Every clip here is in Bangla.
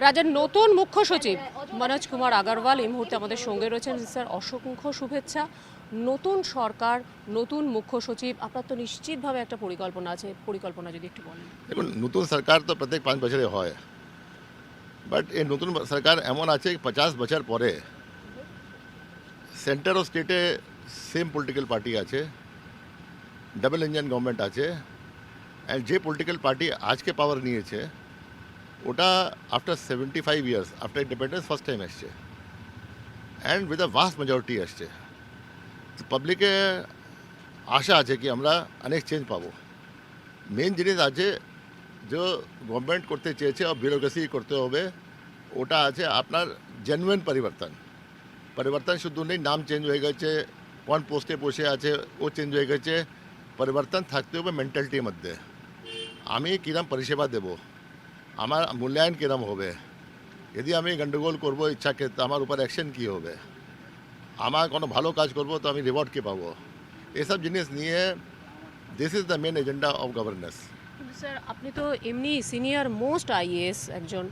রাজ্যের নতুন মুখ্য সচিব মনোজ কুমার আগরওয়াল এই মুহূর্তে আমাদের সঙ্গে রয়েছেন। স্যার, অসংখ্য শুভেচ্ছা। নতুন সরকার, নতুন মুখ্য সচিব, আপনার তো নিশ্চিতভাবে একটা পরিকল্পনা আছে, পরিকল্পনা যদি একটু বলেন। দেখুন, নতুন সরকার তো প্রত্যেক 5 বছরে হয়, বাট এই নতুন সরকার এমন আছে 50 বছর পরে সেন্টার ও স্টেটে সেম পলিটিক্যাল পার্টি আছে, ডাবল ইঞ্জিন গভর্নমেন্ট আছে, অ্যান্ড যে পলিটিক্যাল পার্টি আজকে পাওয়ার নিয়েছে ওটা after 75 years after independence first time আসছে, and with a vast majority আসছে। পাবলিকে আশা আছে কি আমরা অনেক চেঞ্জ পাবো। মেন জিনিস আছে যে গভর্নমেন্ট করতে চেয়েছে আর ব্যুরোক্রেসি করতে হবে, ওটা আছে আপনার জেনুইন পরিবর্তন। পরিবর্তন শুধু নেই নাম চেঞ্জ হয়ে গেছে, কোন পোস্টে বসে আছে ও চেঞ্জ হয়ে গেছে, পরিবর্তন থাকতে হবে মেন্টালিটির মধ্যে। আমি কিরম পরিষেবা দেব, আমার মূল্যায়ন কিরম হবে, যদি আমি গন্ডগোল করবো ইচ্ছাকে তো আমার উপর অ্যাকশন কী হবে, আমার কোনো ভালো কাজ করবো তো আমি রিওয়ার্ড কী পাবো, এসব জিনিস নিয়ে this is the main agenda of governance. Sir, আপনি তো এমনি সিনিয়র মোস্ট আইএএস একজন।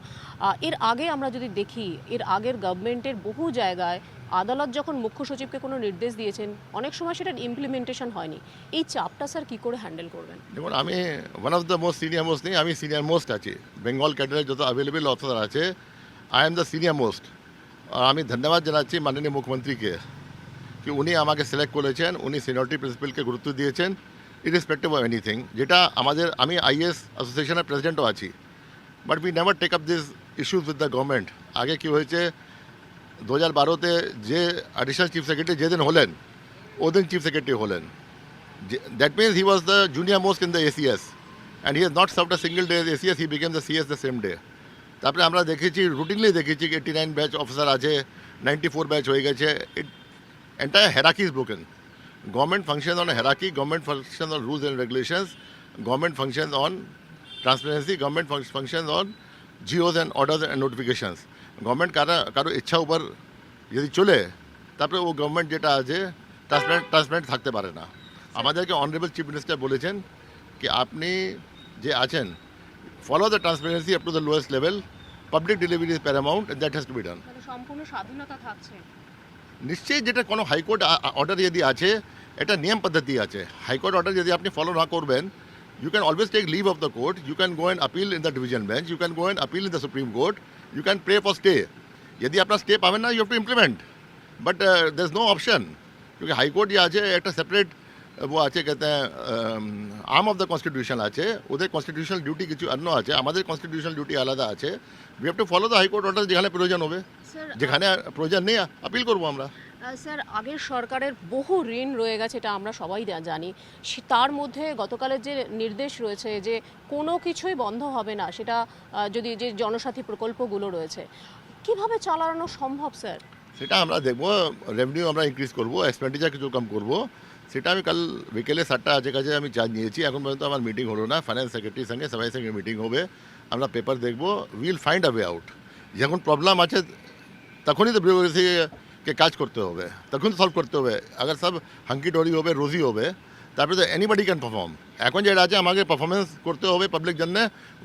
এর আগে আমরা যদি দেখি, এর আগের গভর্নমেন্টের বহু জায়গায় আদালত যখন মুখ্য সচিবকে কোনো নির্দেশ দিয়েছেন, অনেক সময় সেটার ইমপ্লিমেন্টেশন হয়নি। এই চাপটা স্যার কী করে হ্যান্ডেল করবেন? দেখুন, আমি one of the senior most নেই, আমি সিনিয়র মোস্ট আছি। বেঙ্গল ক্যাডারের যত অ্যাভেলেবেল অফিসার আছে I am the senior most. আর আমি ধন্যবাদ জানাচ্ছি মাননীয় মুখ্যমন্ত্রীকে কি উনি আমাকে সিলেক্ট করেছেন, উনি সিনিয়রিটি প্রিন্সিপালকে গুরুত্ব দিয়েছেন ইরেসপেক্টিভ অফ এনিথিং। যেটা আমি আইএস অ্যাসোসিয়েশনের প্রেসিডেন্টও আছি, but we never take up this issues with the government. আগে কী হয়েছে, 2012-তে যে অ্যাডিশনাল চিফ সেক্রেটারি যেদিন হলেন ওদিন চিফ সেক্রেটারি হলেন। That means he was the junior most in the ACS, and he has not served a single day as ACS. He became the CS the same day. তারপরে আমরা দেখেছি, রুটিনলি দেখেছি কি 89 ব্যাচ অফিসার আছে, 94 ব্যাচ হয়ে গেছে। Entire hierarchy is broken. Government functions on a hierarchy, government functions on rules and regulations, government functions on transparency, government functions on GOs and orders and notifications. Government কারো ইচ্ছা উপর যদি চলে তারপরে ও গভর্নমেন্ট যেটা আছে ট্রান্সপারেন্ট থাকতে পারে না। আমাদেরকে অনারেবল চিফ মিনিস্টার বলেছেন কি আপনি যে আছেন follow the transparency up to the lowest level, public delivery is Paramount, that has to be done. সম্পূর্ণ স্বাধীনতা থাকছে নিশ্চয়ই, যেটা কোনো হাইকোর্ট অর্ডার যদি আছে এটা নিয়ম পদ্ধতি আছে। হাইকোর্ট অর্ডার যদি আপনি ফলো না করবেন, you can always take leave of the court, you can go and appeal in the division bench, you can go and appeal in the Supreme Court, you can pray for stay. यदि अपना स्टे पावें ना, you have to implement, but there's no option, क्योंकि हाई कोर्ट ये আছে একটা সেপারেট वो আছে कहते हैं আর্ম অফ দ্য কনস্টিটিউশন আছে, ওদের কনস্টিটিউশনাল ডিউটি কিছু অন্য আছে, আমাদের কনস্টিটিউশনাল ডিউটি আলাদা আছে। We have to follow the high court order, যেখানে প্রয়োজন হবে। যেখানে প্রয়োজন নেই আপিল করবো আমরা। স্যার, আগের সরকারের বহু ঋণ রয়ে গেছে, এটা আমরা সবাই জানি। তার মধ্যে গতকালের যে নির্দেশ রয়েছে যে কোনো কিছুই বন্ধ হবে না, সেটা যদি যে জনসাথী প্রকল্পগুলো রয়েছে কিভাবে চালানো সম্ভব স্যার? সেটা আমরা দেখবো, রেভিনিউ আমরা ইনক্রিজ করবো, এক্সপেন্ডিচার কিছু কম করবো। সেটা আমি কাল বিকেলে 7টা কাছে আমি চার্জ নিয়েছি, এখন পর্যন্ত আমার মিটিং হলো না। ফাইন্যান্স সেক্রেটারির সঙ্গে সবাই সঙ্গে মিটিং হবে, আমরা পেপার দেখবো, will find a way out. যখন প্রবলেম আছে তখনই তো ব্যুরোক্রেসিকে কাজ করতে হবে, তখন সলভ করতে হবে। আগে সব হাঙ্কি ডরি হবে, রোজি হবে, তারপরে তো এনিবডি ক্যান পারফর্ম। এখন যেটা আছে আমাকে পারফরমেন্স করতে হবে পাবলিক জন্য,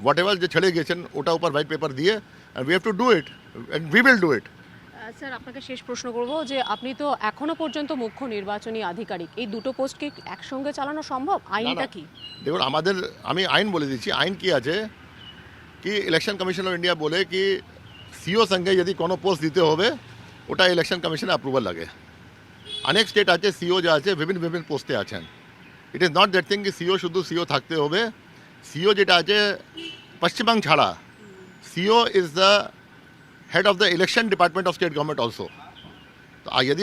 হোয়াট এভার যে ছেড়ে গেছেন ওটা উপর হোয়াইট পেপার দিয়ে, and we have to do it, and we will do it. Sir, আপনাকে শেষ প্রশ্ন করব যে আপনি তো এখনো পর্যন্ত মুখ্য নির্বাচনী আধিকারিক, এই দুটো পোস্ট কি একসঙ্গে চালানো সম্ভব? আইনটা কি? দেখুন, আমি আইন বলে দিচ্ছি। আইন কি আছে কি, ইলেকশন কমিশন অফ ইন্ডিয়া বলে কি সিও সঙ্গে যদি কোনো পোস্ট দিতে হবে ওটা ইলেকশন কমিশনের অ্যাপ্রুভাল লাগে। অনেক স্টেট আছে সিও যা আছে বিভিন্ন পোস্টে আছেন। It is not that thing কি সিও শুধু সিও থাকতে হবে। সিও যেটা আছে পশ্চিমবঙ্গ ছাড়া, CEO is the head of the election department of state government also. তো যদি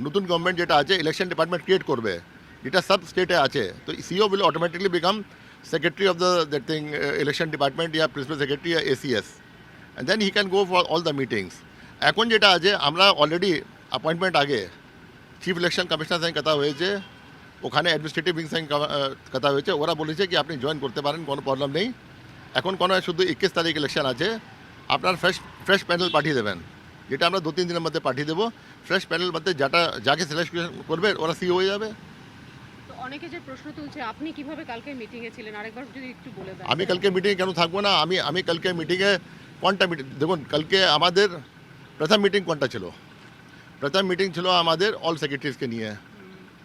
নতুন গভর্নমেন্ট যেটা আছে ইলেকশন ডিপার্টমেন্ট ক্রিয়েট করবে যেটা সব স্টেটে আছে, তো CEO will automatically become secretary of that thing election department ইয়া প্রিন্সিপাল সেক্রেটারি ইয়া ACS, and then he can go for all the meetings. এখন যেটা আছে আমরা অলরেডি অ্যাপয়েন্টমেন্ট আগে চিফ ইলেকশন কমিশনার সঙ্গে কথা হয়েছে, ওখানে অ্যাডমিনিস্ট্রেটিভ উইং সঙ্গে কথা হয়েছে, ওরা বলেছে কি আপনি জয়েন করতে পারেন, কোনো প্রবলেম নেই। এখন কোনো শুধু 21 তারিখ ইলেকশন আছে, আপনার ফ্রেশ প্যানেল পাঠিয়ে দেবেন, যেটা আমরা 2-3 দিনের মধ্যে পাঠিয়ে দেবো। ফ্রেশ প্যানেল মধ্যে যাকে সিলেকশন করবে ওরা সিও হয়ে যাবে। অনেকে যে প্রশ্ন তুলছে আপনি কিভাবে কালকে মিটিংয়ে ছিলেন, আরেকবার যদি একটু বলে দেন। আমি কালকে মিটিংয়ে কেন থাকবো না? আমি কালকে মিটিংয়ে কোনটা মিটিং দেখুন কালকে আমাদের প্রথম মিটিং কোনটা ছিল প্রথম মিটিং ছিল আমাদের অল সেক্রেটারিজকে নিয়ে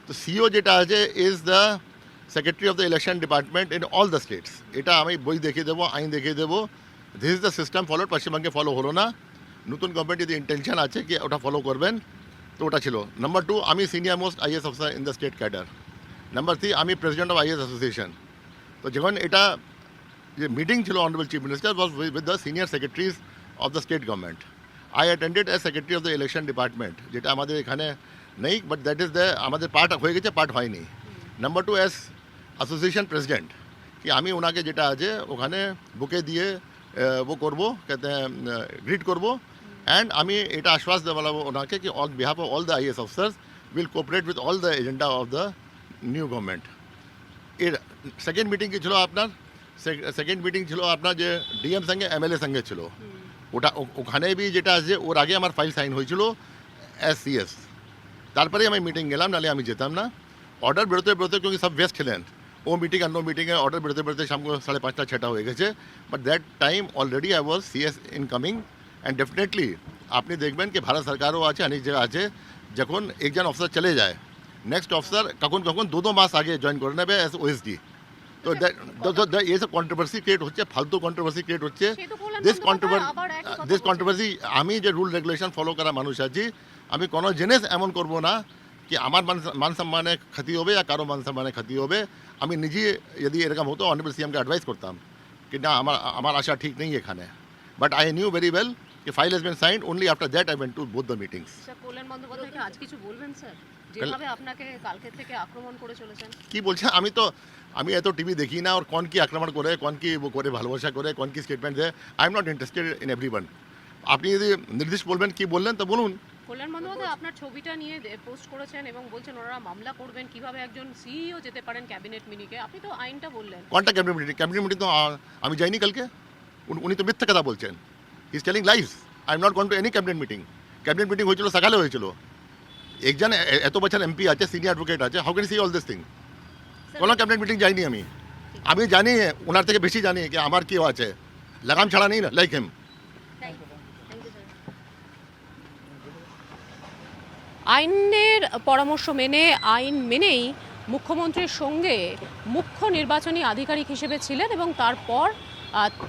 তো সিও যেটা আছে is the secretary of the election department in all the states এটা আমি বই দেখিয়ে দেবো আইন দেখিয়ে দেবো this is the system followed পশ্চিমবঙ্গে ফলো হলো না নতুন গভর্নমেন্ট যদি ইন্টেনশন আছে কি ওটা ফলো করবেন তো ওটা ছিল নাম্বার 2 আমি senior most IAS officer in the state cadre number 3 আমি প্রেসিডেন্ট অফ আইএস অ্যাসোসিয়েশন তো যখন এটা যে মিটিং ছিল honourable chief minister was with the senior secretaries of the state government I attended as secretary of the election department যেটা আমাদের এখানে নেই বাট দ্যাট ইজ দ্য আমাদের পার্ট হয়ে গেছে পার্ট হয়নি নাম্বার 2 অ্যাজ অ্যাসোসিয়েশন প্রেসিডেন্ট কি আমি ওনাকে যেটা আছে ওখানে বুকে দিয়ে वो করবো গ্রিট করবো অ্যান্ড আমি এটা আশ্বাস দেওয়া ওনাকে কি on behalf of all the is officers will cooperate with all the agenda of the new government এর সেকেন্ড মিটিং কি ছিল আপনার সেকেন্ড মিটিং ছিল আপনার যে ডিএম সঙ্গে এমএলএ সঙ্গে ছিল ওটা ওখানে বি যেটা আছে ওর আগে আমার ফাইল সাইন হয়েছিল SCS তারপরে আমি মিটিং গেলাম নাহলে আমি যেতাম না অর্ডার বেরোতে বেরোতে क्योंकि সব ব্যস্ত ছিলেন ও মিটিং আর নো মিটিংয়ে অর্ডার বেরোতে বেরোতে শাম को 5:30 6টা হয়ে গেছে but that time already I was CS incoming and definitely আপনি দেখবেন কি ভারত সরকারও আছে অনেক জায়গা আছে যখন একজন অফিসার চলে যায় নেক্সট অফিসার কখন কখন 2 মাস আগে জয়েন করে নেবে অ্যাজ OSD তো এই সব কন্ট্রোভার্সি ক্রিয়েট হচ্ছে ফালতু কন্ট্রোভার্সি ক্রিয়েট হচ্ছে দিস কন্ট্রোভার্সি আমি যে রুল রেগুলেশন ফলো করা মানুষ আছি আমি কোনো জিনিস এমন করব না কি আমার মান সম্মানে ক্ষতি হবে या কারো মান সম্মানে ক্ষতি হবে আমি নিজে যদি এরকম হতো অনারেবল সিএমকে অ্যাডভাইস করতাম कि না আমার আশা ঠিক নেই এখানে but I knew very well कि file has been signed only after that I went to both the meetings sir Kalyan Bandyopadhyay কি আজ কিছু বলবেন স্যার যেভাবে আপনাকে কালকে থেকে আক্রমণ করে চলেছেন কি বলছেন আমি এত টিভি দেখি না আর কোন কি আক্রমণ করে কোন কি করে ভালোবাসা করে কোন কি স্টেটমেন্ট দেয় I am not interested in everyone আপনি যদি নির্দিষ্ট বলবেন কি বললেন তো বলুন কল্যাণ বন্দ্যোপাধ্যায় আপনার ছবিটা নিয়ে পোস্ট করেছেন এবং বলছেন ওনারা মামলা করবেন কিভাবে একজন সিইও যেতে পারেন ক্যাবিনেট মিটিংয়ে আপনি তো আইনটা বললেন কোনটা ক্যাবিনেট মিটিং তো আমি যাইনি কালকে উনি তো মিথ্যা কথা বলছেন he is telling lives I am not gone to any cabinet meeting হয়েছিল সকালে হয়েছিল একজন এত বছর এমপি আছে সিনিয়র অ্যাডভোকেট আছে how can see all this thing কোনো ক্যাবিনেট মিটিং যাইনি আমি জানি ওনার থেকে বেশি জানি কি আমার কি আছে লাগাম ছাড়া নেই না লাইক হিম আইনের পরামর্শ মেনে আইন মেনেই মুখ্যমন্ত্রীর সঙ্গে মুখ্য নির্বাচনী আধিকারিক হিসেবে ছিলেন এবং তারপর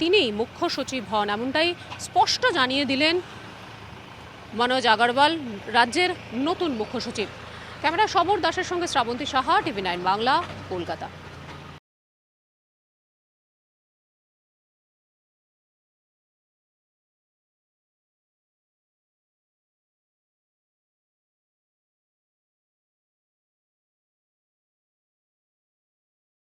তিনি মুখ্য সচিব হন এমনটাই স্পষ্ট জানিয়ে দিলেন মনোজ আগরওয়াল রাজ্যের নতুন মুখ্য সচিব ক্যামেরা সবর দাসের সঙ্গে শ্রাবন্তী সাহা TV9 বাংলা কলকাতা।